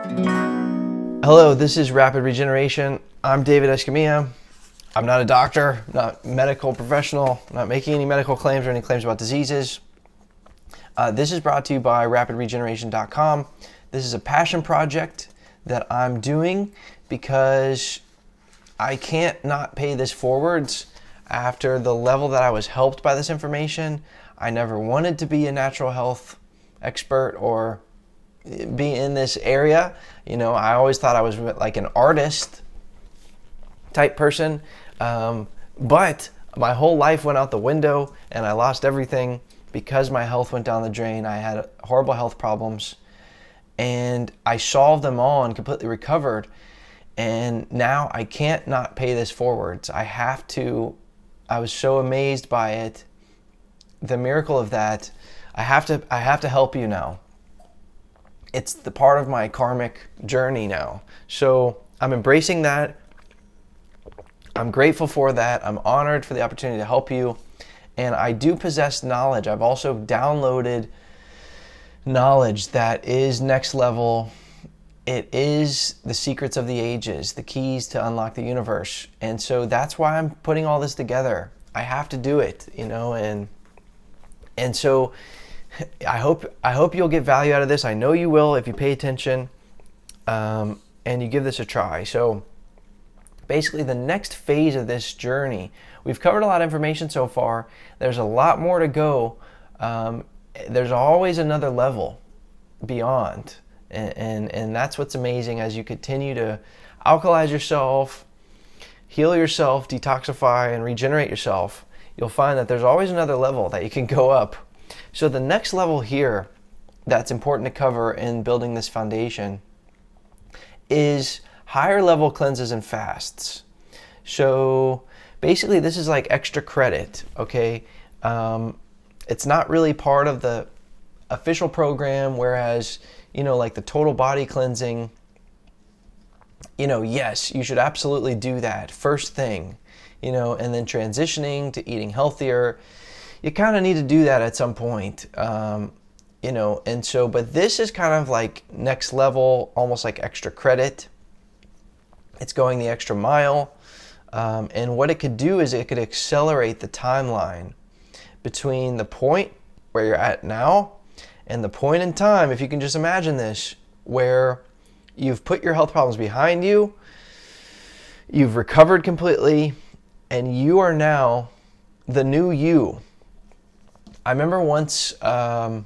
Hello, this is Rapid Regeneration. I'm David Escamilla. I'm not a doctor, not a medical professional, not making any medical claims or any claims about diseases. This is brought to you by rapidregeneration.com. This is a passion project that I'm doing because I can't not pay this forwards after the level that I was helped by this information. I never wanted to be a natural health expert or be in this area. You know, I always thought I was like an artist type person, but my whole life went out the window and I lost everything because my health went down the drain. I had horrible health problems and I solved them all and completely recovered. And now I can't not pay this forwards. I have to. I was so amazed by it, the miracle of that. I have to help you now. It's the part of my karmic journey now. So I'm embracing that. I'm grateful for that. I'm honored for the opportunity to help you. And I do possess knowledge. I've also downloaded knowledge that is next level. It is the secrets of the ages, the keys to unlock the universe. And so that's why I'm putting all this together. I have to do it, you know, and so I hope you'll get value out of this. I know you will if you pay attention and you give this a try. So basically the next phase of this journey, we've covered a lot of information so far. There's a lot more to go. There's always another level beyond. And that's what's amazing as you continue to alkalize yourself, heal yourself, detoxify, and regenerate yourself. You'll find that there's always another level that you can go up. So the next level here that's important to cover in building this foundation is higher level cleanses and fasts. So basically this is like extra credit, okay? It's not really part of the official program, whereas, you know, like the total body cleansing, you know, yes, you should absolutely do that first thing, you know, and then transitioning to eating healthier. You kind of need to do that at some point, you know, and so, but this is kind of like next level, almost like extra credit. It's going the extra mile. And what it could do is it could accelerate the timeline between the point where you're at now and the point in time, if you can just imagine this, where you've put your health problems behind you, you've recovered completely, and you are now the new you. I remember once one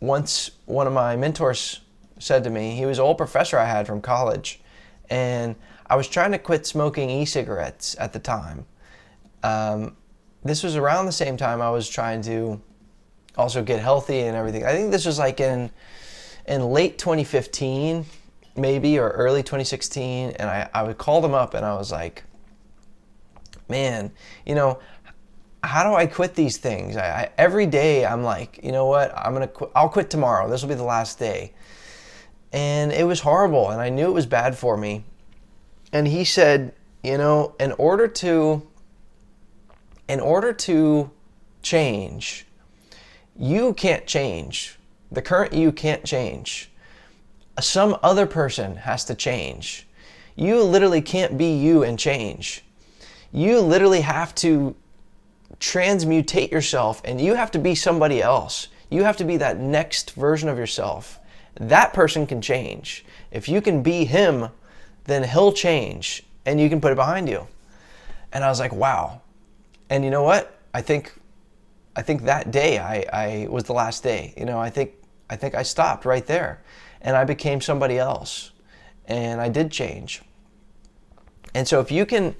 of my mentors said to me, he was an old professor I had from college, and I was trying to quit smoking e-cigarettes at the time. This was around the same time I was trying to also get healthy and everything. I think this was like in late 2015, maybe, or early 2016, and I would call them up and I was like, man, you know, how do I quit these things? Every day I'm like, you know what, I'll quit tomorrow. This will be the last day. And it was horrible, and I knew it was bad for me. And he said, you know, in order to change, you can't change. The current you can't change. Some other person has to change. You literally can't be you and change. You literally have to transmutate yourself, and you have to be somebody else. You have to be that next version of yourself. That person can change. If you can be him, then he'll change and you can put it behind you. And I was like, wow. And you know what? I think that day I was the last day. You know, I think I stopped right there and I became somebody else, and I did change. And so if you can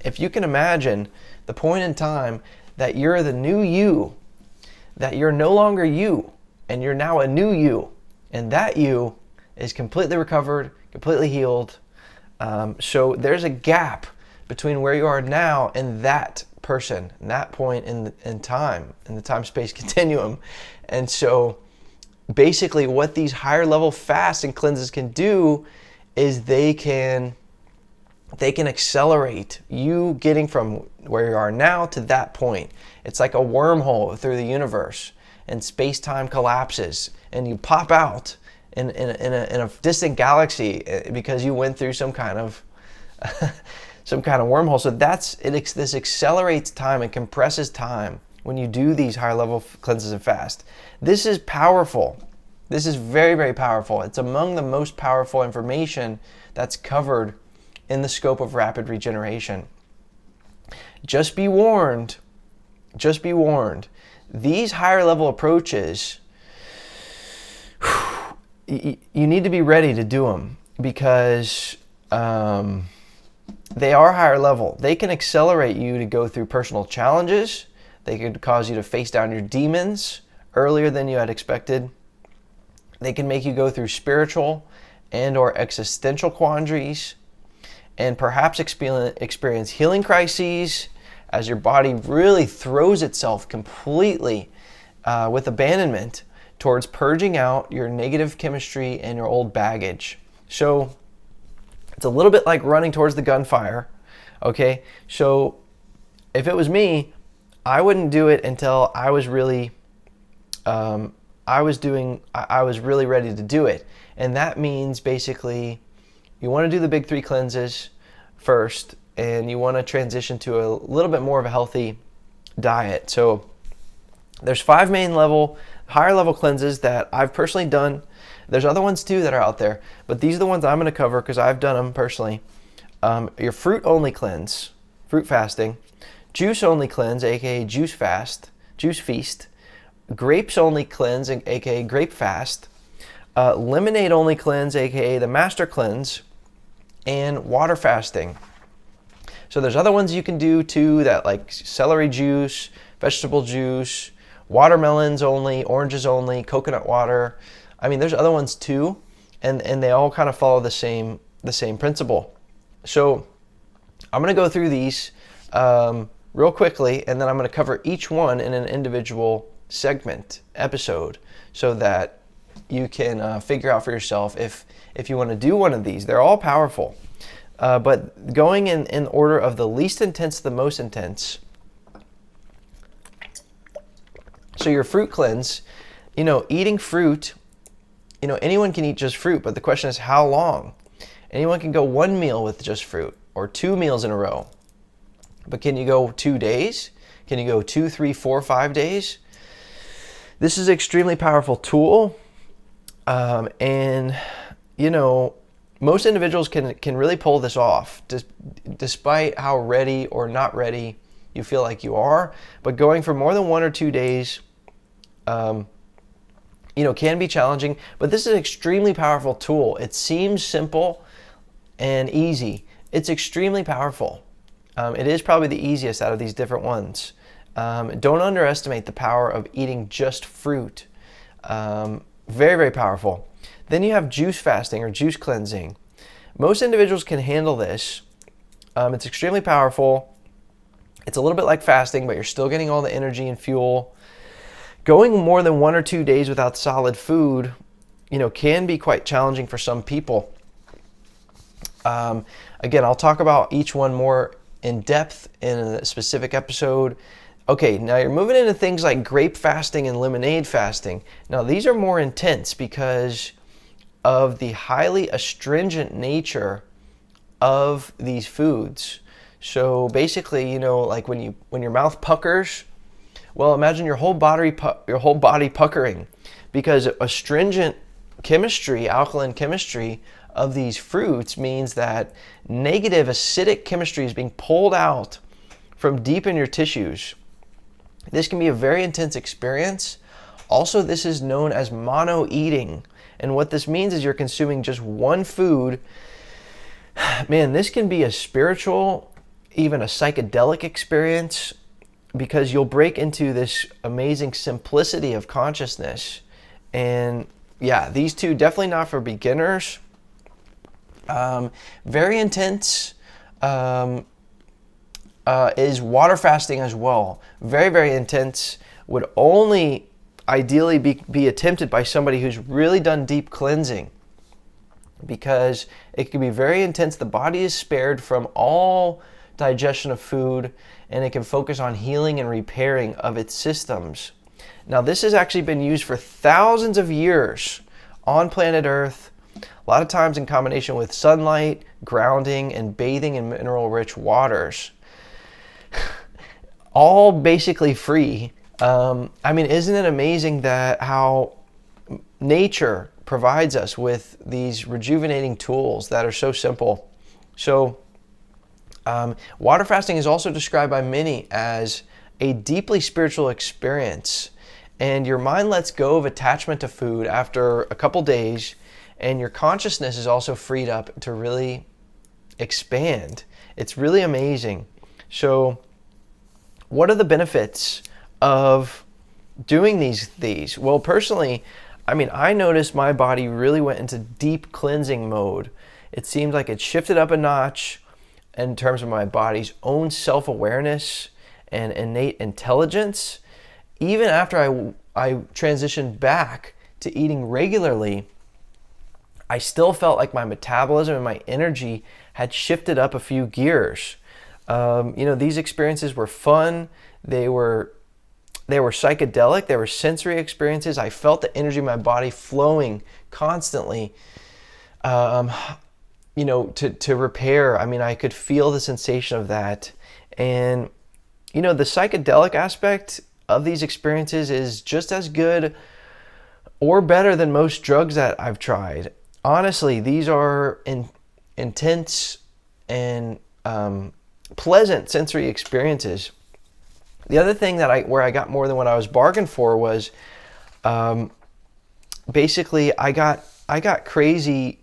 imagine the point in time that you're the new you, that you're no longer you, and you're now a new you, and that you is completely recovered, completely healed. So there's a gap between where you are now and that person, and that point in time, in the time-space continuum. And so basically what these higher level fasts and cleanses can do is they can accelerate you getting from where you are now to that point. It's like a wormhole through the universe, and space-time collapses and you pop out in a distant galaxy because you went through some kind of some kind of wormhole. So this accelerates time and compresses time when you do these higher level cleanses and fast. This is powerful. This is very, very powerful. It's among the most powerful information that's covered in the scope of rapid regeneration. Just be warned. Just be warned. These higher level approaches, you need to be ready to do them because they are higher level. They can accelerate you to go through personal challenges. They could cause you to face down your demons earlier than you had expected. They can make you go through spiritual and or existential quandaries and perhaps experience healing crises as your body really throws itself completely with abandonment towards purging out your negative chemistry and your old baggage. So it's a little bit like running towards the gunfire, okay? So if it was me, I wouldn't do it until I was really, I was really ready to do it. And that means basically you want to do the big 3 cleanses first, and you want to transition to a little bit more of a healthy diet. So there's 5 higher level cleanses that I've personally done. There's other ones too that are out there, but these are the ones I'm going to cover because I've done them personally. Your fruit only cleanse, fruit fasting, juice only cleanse, aka juice feast, grapes only cleanse, aka grape fast, lemonade only cleanse, aka the master cleanse, and water fasting. So there's other ones you can do too, that like celery juice, vegetable juice, watermelons only, oranges only, coconut water. I mean, there's other ones too, and they all kind of follow the same principle. So I'm going to go through these real quickly, and then I'm going to cover each one in an individual segment episode so that you can figure out for yourself if you want to do one of these. They're all powerful, but going in order of the least intense to the most intense. So your fruit cleanse, eating fruit, anyone can eat just fruit, but the question is how long? Anyone can go 1 meal with just fruit or 2 meals in a row. But can you go 2 days? Can you go 2, 3, 4, 5 days? This is an extremely powerful tool. And most individuals can really pull this off despite how ready or not ready you feel like you are. But going for more than 1 or 2 days, can be challenging, but this is an extremely powerful tool. It seems simple and easy. It's extremely powerful. It is probably the easiest out of these different ones. Don't underestimate the power of eating just fruit. Very, very powerful. Then you have juice fasting or juice cleansing. Most individuals can handle this. It's extremely powerful. It's a little bit like fasting, but you're still getting all the energy and fuel. Going more than 1 or 2 days without solid food, can be quite challenging for some people. Again, I'll talk about each one more in depth in a specific episode. Okay, now you're moving into things like grape fasting and lemonade fasting. Now these are more intense because of the highly astringent nature of these foods. So basically, like when your mouth puckers, well, imagine your whole body puckering because astringent chemistry, alkaline chemistry of these fruits means that negative acidic chemistry is being pulled out from deep in your tissues. This can be a very intense experience. Also, this is known as mono eating. And what this means is you're consuming just one food. Man, this can be a spiritual, even a psychedelic experience because you'll break into this amazing simplicity of consciousness. And yeah, these two definitely not for beginners. Very intense is water fasting as well. Very, very intense. Would only ideally be attempted by somebody who's really done deep cleansing because it can be very intense. The body is spared from all digestion of food and it can focus on healing and repairing of its systems. Now this has actually been used for thousands of years on planet Earth, a lot of times in combination with sunlight, grounding, and bathing in mineral-rich waters. All basically free. I mean, isn't it amazing that how nature provides us with these rejuvenating tools that are so simple? So water fasting is also described by many as a deeply spiritual experience, and your mind lets go of attachment to food after a couple days, and your consciousness is also freed up to really expand. It's really amazing. So what are the benefits of doing these? Well, personally, I mean, I noticed my body really went into deep cleansing mode. It seemed like it shifted up a notch in terms of my body's own self-awareness and innate intelligence. Even after I transitioned back to eating regularly, I still felt like my metabolism and my energy had shifted up a few gears. These experiences were fun. They were psychedelic. They were sensory experiences. I felt the energy in my body flowing constantly, to repair. I mean, I could feel the sensation of that. And, the psychedelic aspect of these experiences is just as good or better than most drugs that I've tried. Honestly, these are intense and pleasant sensory experiences. The other thing where I got more than what I was bargained for was basically I got crazy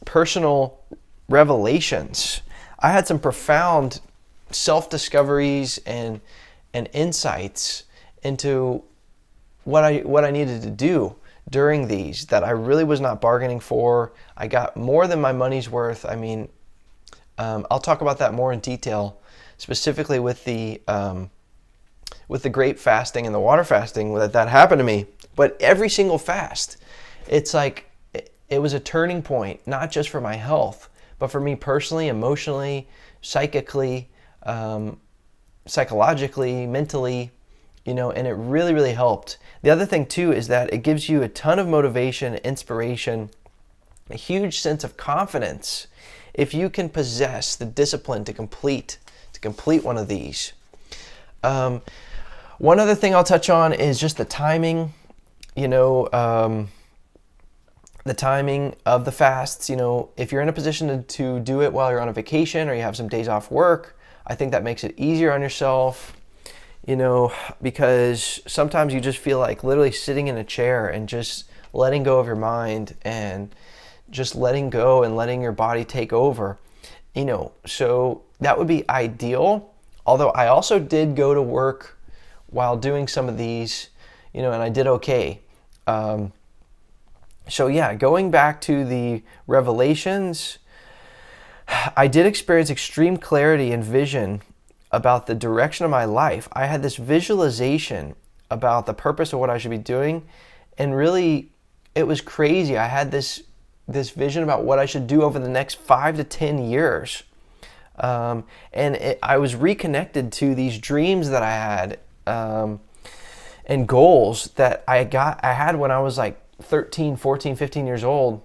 personal revelations. I had some profound self-discoveries and insights into what I needed to do during these that I really was not bargaining for. I got more than my money's worth. I mean, I'll talk about that more in detail, specifically with the grape fasting and the water fasting that happened to me. But every single fast, it's like it was a turning point, not just for my health, but for me personally, emotionally, psychically, psychologically, mentally, and it really, really helped. The other thing too is that it gives you a ton of motivation, inspiration, a huge sense of confidence if you can possess the discipline to complete one of these. One other thing I'll touch on is just the timing. The timing of the fasts. If you're in a position to do it while you're on a vacation or you have some days off work, I think that makes it easier on yourself. Because sometimes you just feel like literally sitting in a chair and just letting go of your mind and just letting go and letting your body take over. So that would be ideal. Although I also did go to work while doing some of these, and I did okay. So yeah, going back to the revelations, I did experience extreme clarity and vision about the direction of my life. I had this visualization about the purpose of what I should be doing, and really, it was crazy. I had this vision about what I should do over the next 5 to 10 years. I was reconnected to these dreams that I had and goals that I had when I was like 13, 14, 15 years old.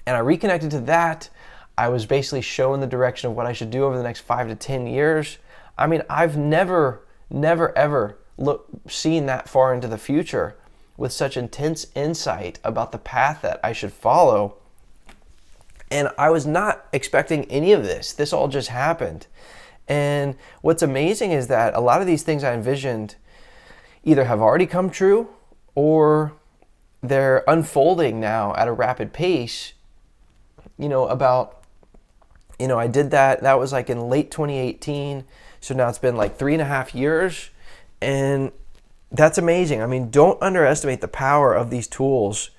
And I reconnected to that. I was basically shown the direction of what I should do over the next 5 to 10 years. I mean, I've never, ever seen that far into the future with such intense insight about the path that I should follow. And I was not expecting any of this. This all just happened. And what's amazing is that a lot of these things I envisioned either have already come true or they're unfolding now at a rapid pace. I did that was like in late 2018. So now it's been like 3.5 years, and that's amazing. I mean, don't underestimate the power of these tools,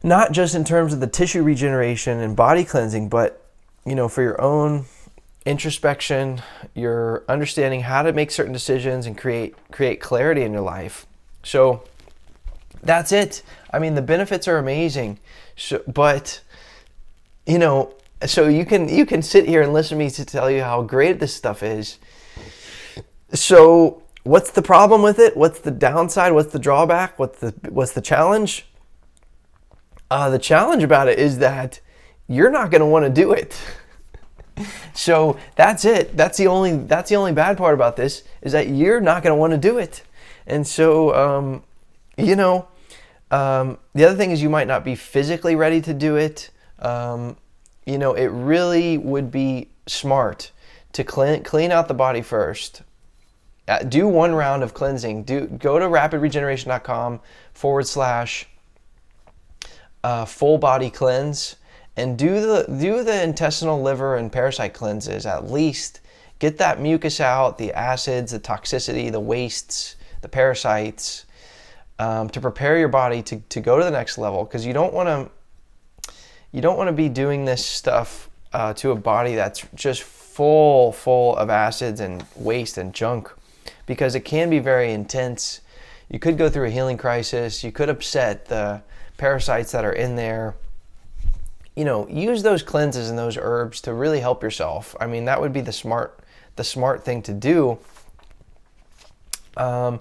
not just in terms of the tissue regeneration and body cleansing, but, for your own introspection, your understanding how to make certain decisions and create clarity in your life. So that's it. I mean, the benefits are amazing. So you can sit here and listen to me to tell you how great this stuff is. So what's the problem with it? What's the downside? What's the drawback? What's the challenge? The challenge about it is that you're not going to want to do it. So that's it. That's the only bad part about this, is that you're not going to want to do it. And so, the other thing is you might not be physically ready to do it. It really would be smart to clean out the body first. Do one round of cleansing. Go to rapidregeneration.com/ full body cleanse, and do the intestinal, liver, and parasite cleanses at least. Get that mucus out, the acids, the toxicity, the wastes, the parasites, to prepare your body to go to the next level, because you don't want to be doing this stuff to a body that's just full of acids and waste and junk, because it can be very intense. You could go through a healing crisis. You could upset the parasites that are in there. Use those cleanses and those herbs to really help yourself. I mean, that would be the smart thing to do. And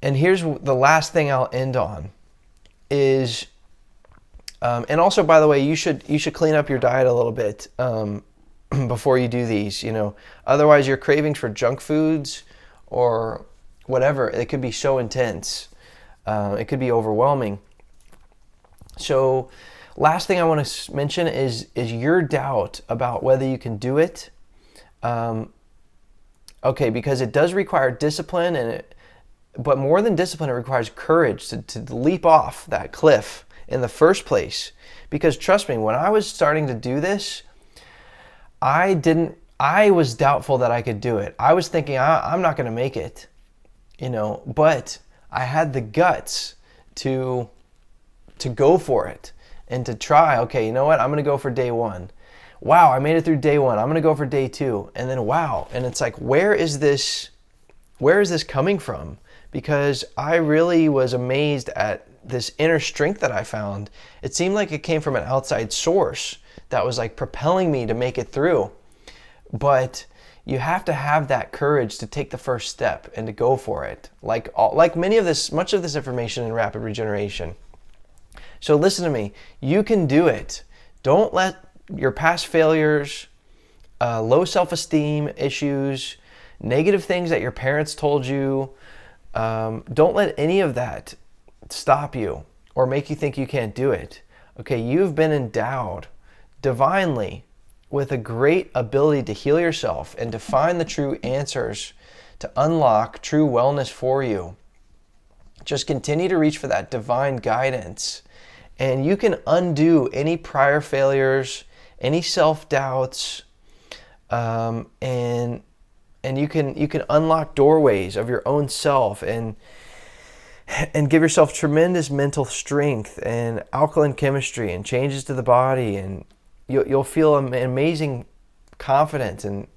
here's the last thing I'll end on is, and also, by the way, you should clean up your diet a little bit before you do these. Otherwise your cravings for junk foods or whatever, it could be so intense. It could be overwhelming. So, last thing I want to mention is your doubt about whether you can do it. Because it does require discipline, but more than discipline, it requires courage to leap off that cliff in the first place. Because trust me, when I was starting to do this, I was doubtful that I could do it. I was thinking, I'm not going to make it, but I had the guts to go for it and to try. Okay, you know what? I'm going to go for day 1. Wow, I made it through day 1. I'm going to go for day 2. And then wow. And it's like, where is this coming from? Because I really was amazed at this inner strength that I found. It seemed like it came from an outside source that was like propelling me to make it through. But you have to have that courage to take the first step and to go for it. Like much of this information in Rapid Regeneration. So listen to me. You can do it. Don't let your past failures, low self-esteem issues, negative things that your parents told you, don't let any of that stop you or make you think you can't do it. Okay, you've been endowed divinely with a great ability to heal yourself and to find the true answers, to unlock true wellness for you. Just continue to reach for that divine guidance, and you can undo any prior failures, any self-doubts, and you can unlock doorways of your own self and give yourself tremendous mental strength and alkaline chemistry and changes to the body, and you'll feel an amazing confidence and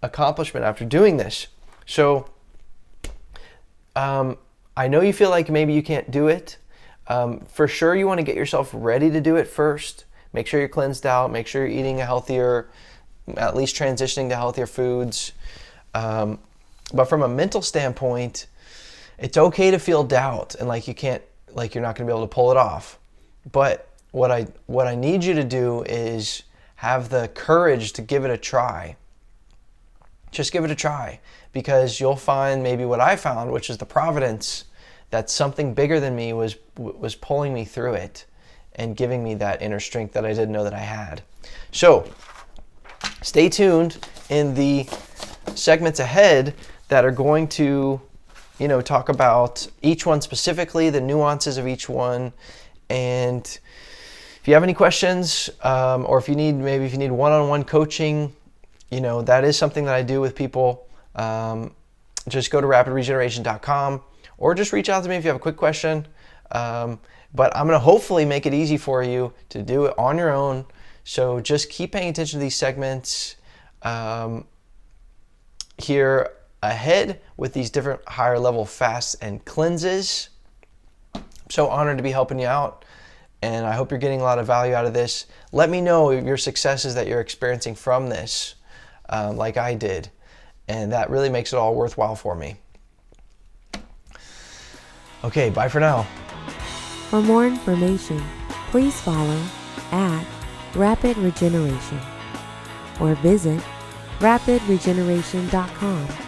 accomplishment after doing this. So I know you feel like maybe you can't do it. For sure, you want to get yourself ready to do it first. Make sure you're cleansed out. Make sure you're eating a healthier, at least transitioning to healthier foods. But from a mental standpoint, it's okay to feel doubt and like you're not going to be able to pull it off. But what I need you to do is have the courage to give it a try. Just give it a try, because you'll find maybe what I found, which is the providence that something bigger than me was pulling me through it and giving me that inner strength that I didn't know that I had. So stay tuned in the segments ahead that are going to, talk about each one specifically, the nuances of each one. And if you have any questions, or if you need one-on-one coaching, that is something that I do with people. Just go to rapidregeneration.com or just reach out to me if you have a quick question. But I'm going to hopefully make it easy for you to do it on your own. So just keep paying attention to these segments here ahead with these different higher level fasts and cleanses. I'm so honored to be helping you out, and I hope you're getting a lot of value out of this. Let me know your successes that you're experiencing from this, like I did, and that really makes it all worthwhile for me. Okay, bye for now. For more information, please follow at Rapid Regeneration or visit rapidregeneration.com.